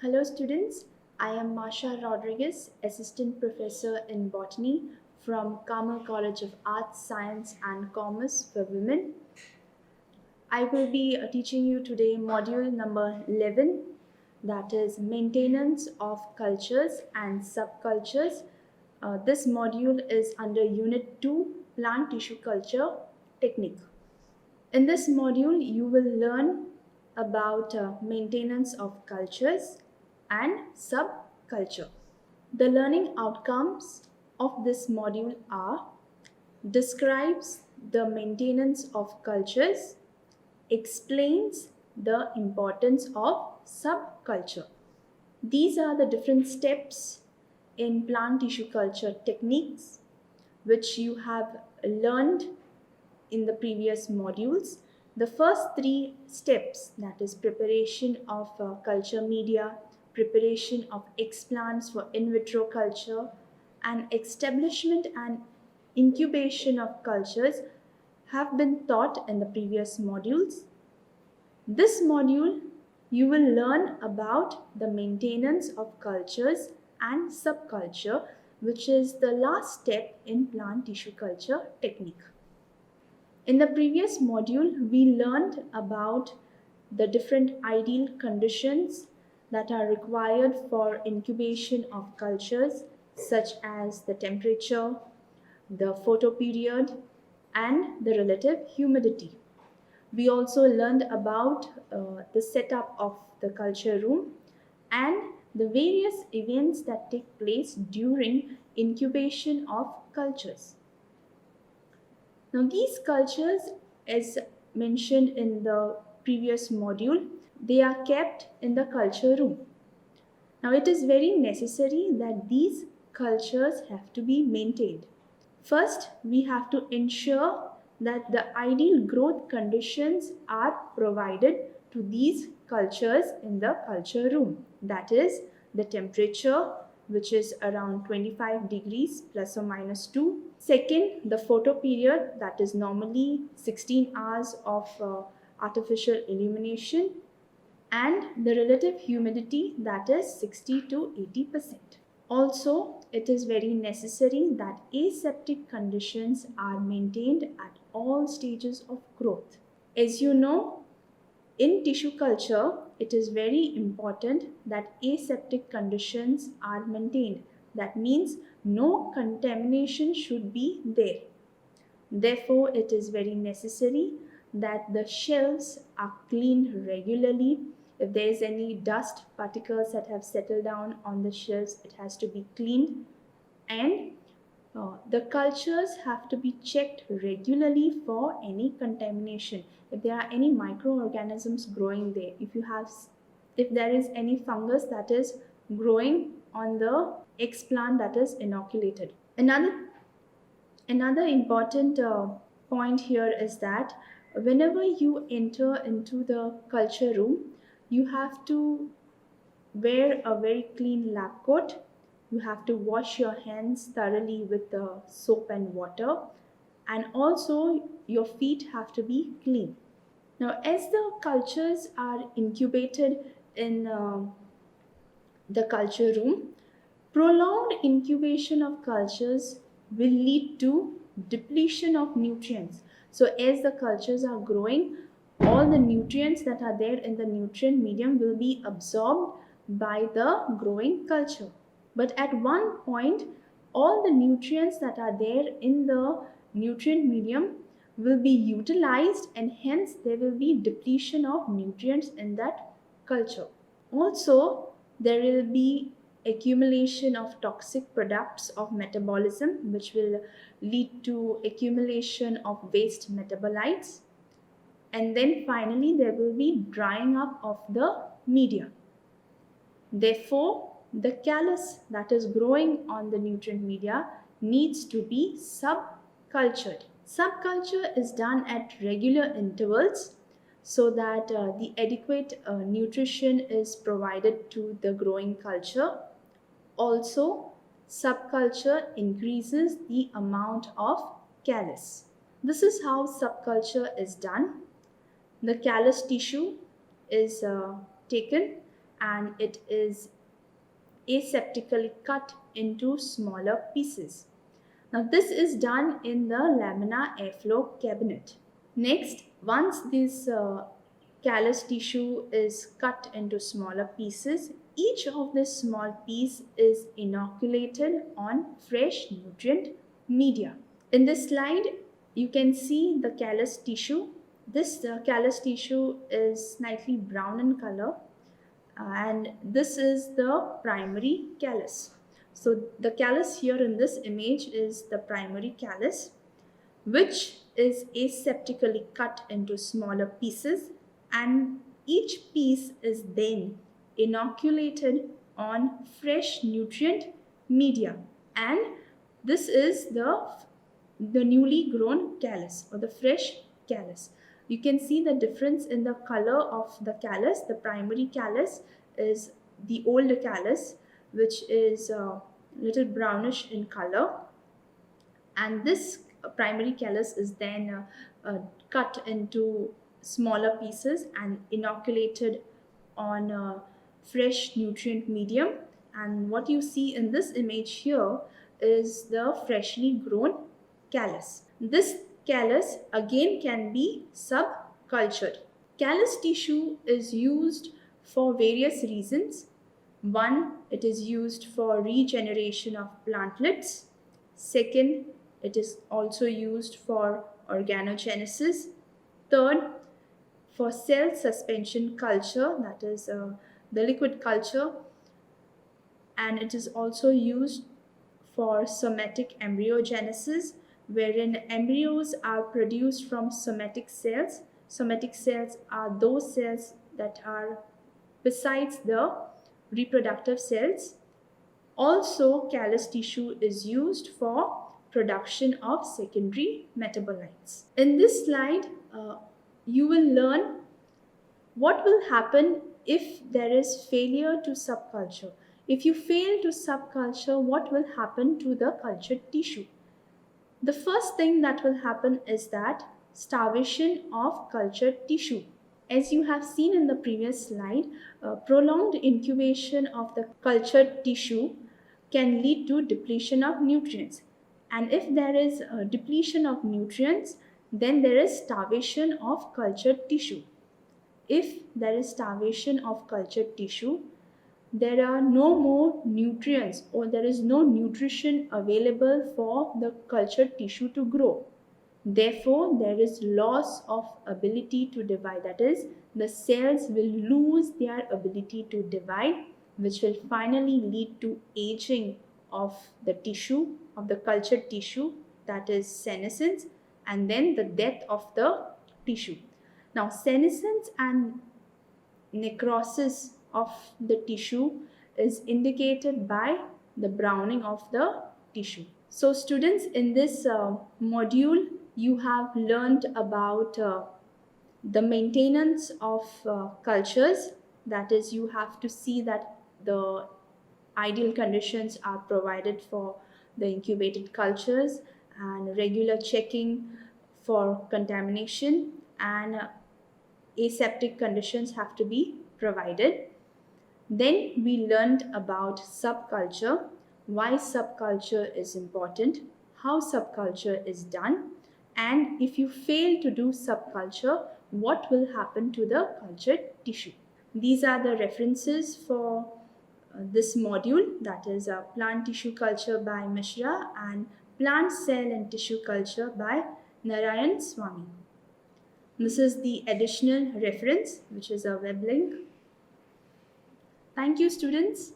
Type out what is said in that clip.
Hello students, I am Masha Rodriguez, Assistant Professor in Botany from Carmel College of Arts, Science and Commerce for Women. I will be teaching you today module number 11, that is Maintenance of Cultures and Subcultures. This module is under Unit 2, Plant Tissue Culture Technique. In this module, you will learn about maintenance of cultures and subculture. The learning outcomes of this module are describes the maintenance of cultures, explains the importance of subculture. These are the different steps in plant tissue culture techniques which you have learned in the previous modules. The first three steps, that is preparation of culture media, preparation of explants for in vitro culture, and establishment and incubation of cultures, have been taught in the previous modules. This module, you will learn about the maintenance of cultures and subculture, which is the last step in plant tissue culture technique. In the previous module, we learned about the different ideal conditions that are required for incubation of cultures, such as the temperature, the photoperiod, and the relative humidity. We also learned about the setup of the culture room and the various events that take place during incubation of cultures. Now, these cultures, as mentioned in the previous module, they are kept in the culture room. Now, it is very necessary that these cultures have to be maintained. First, we have to ensure that the ideal growth conditions are provided to these cultures in the culture room. That is, the temperature, which is around 25 degrees plus or minus 2. Second, the photoperiod, that is normally 16 hours of artificial illumination, and the relative humidity, that is 60 to 80%. Also, it is very necessary that aseptic conditions are maintained at all stages of growth. As you know, in tissue culture, it is very important that aseptic conditions are maintained. That means no contamination should be there. Therefore, it is very necessary that the shelves are cleaned regularly. If there is any dust particles that have settled down on the shelves, it has to be cleaned. And the cultures have to be checked regularly for any contamination. If there are any microorganisms growing there, if there is any fungus that is growing on the explant that is inoculated. Another important point here is that whenever you enter into the culture room, you have to wear a very clean lab coat. You have to wash your hands thoroughly with the soap and water, and also your feet have to be clean. Now, as the cultures are incubated in the culture room, prolonged incubation of cultures will lead to depletion of nutrients. So, as the cultures are growing, all the nutrients that are there in the nutrient medium will be absorbed by the growing culture. But at one point, all the nutrients that are there in the nutrient medium will be utilized, and hence there will be depletion of nutrients in that culture. Also, there will be accumulation of toxic products of metabolism, which will lead to accumulation of waste metabolites. And then finally, there will be drying up of the media. Therefore, the callus that is growing on the nutrient media needs to be subcultured. Subculture is done at regular intervals so that the adequate nutrition is provided to the growing culture. Also, subculture increases the amount of callus. This is how subculture is done. The callus tissue is taken and it is aseptically cut into smaller pieces. Now this is done in the laminar airflow cabinet. Next, once this callus tissue is cut into smaller pieces, each of this small piece is inoculated on fresh nutrient media. In this slide, you can see the callus tissue. This callus tissue is slightly brown in color, and this is the primary callus. So the callus here in this image is the primary callus, which is aseptically cut into smaller pieces, and each piece is then inoculated on fresh nutrient media, and this is the newly grown callus or the fresh callus. You can see the difference in the color of the callus. The primary callus is the older callus, which is a little brownish in color, and this primary callus is then cut into smaller pieces and inoculated on a fresh nutrient medium. And what you see in this image here is the freshly grown callus. This callus again can be subcultured. Callus tissue is used for various reasons. One, it is used for regeneration of plantlets. Second, it is also used for organogenesis. Third, for cell suspension culture, that is the liquid culture, and it is also used for somatic embryogenesis, wherein embryos are produced from somatic cells. Somatic cells are those cells that are besides the reproductive cells. Also, callus tissue is used for production of secondary metabolites. In this slide, you will learn what will happen if there is failure to subculture. If you fail to subculture, what will happen to the cultured tissue? The first thing that will happen is that starvation of cultured tissue. As you have seen in the previous slide, prolonged incubation of the cultured tissue can lead to depletion of nutrients. And if there is a depletion of nutrients, then there is starvation of cultured tissue. If there is starvation of cultured tissue, there are no more nutrients or there is no nutrition available for the cultured tissue to grow. Therefore, there is loss of ability to divide. That is, the cells will lose their ability to divide, which will finally lead to aging of the tissue, of the cultured tissue, that is senescence, and then the death of the tissue. Now, senescence and necrosis of the tissue is indicated by the browning of the tissue. So students, in this module, you have learned about the maintenance of cultures. That is, you have to see that the ideal conditions are provided for the incubated cultures, and regular checking for contamination, and aseptic conditions have to be provided. Then we learned about subculture, why subculture is important, how subculture is done, and if you fail to do subculture, what will happen to the cultured tissue. These are the references for this module, that is plant tissue culture by Mishra and plant cell and tissue culture by Narayan Swami. This is the additional reference, which is a web link. Thank you, students.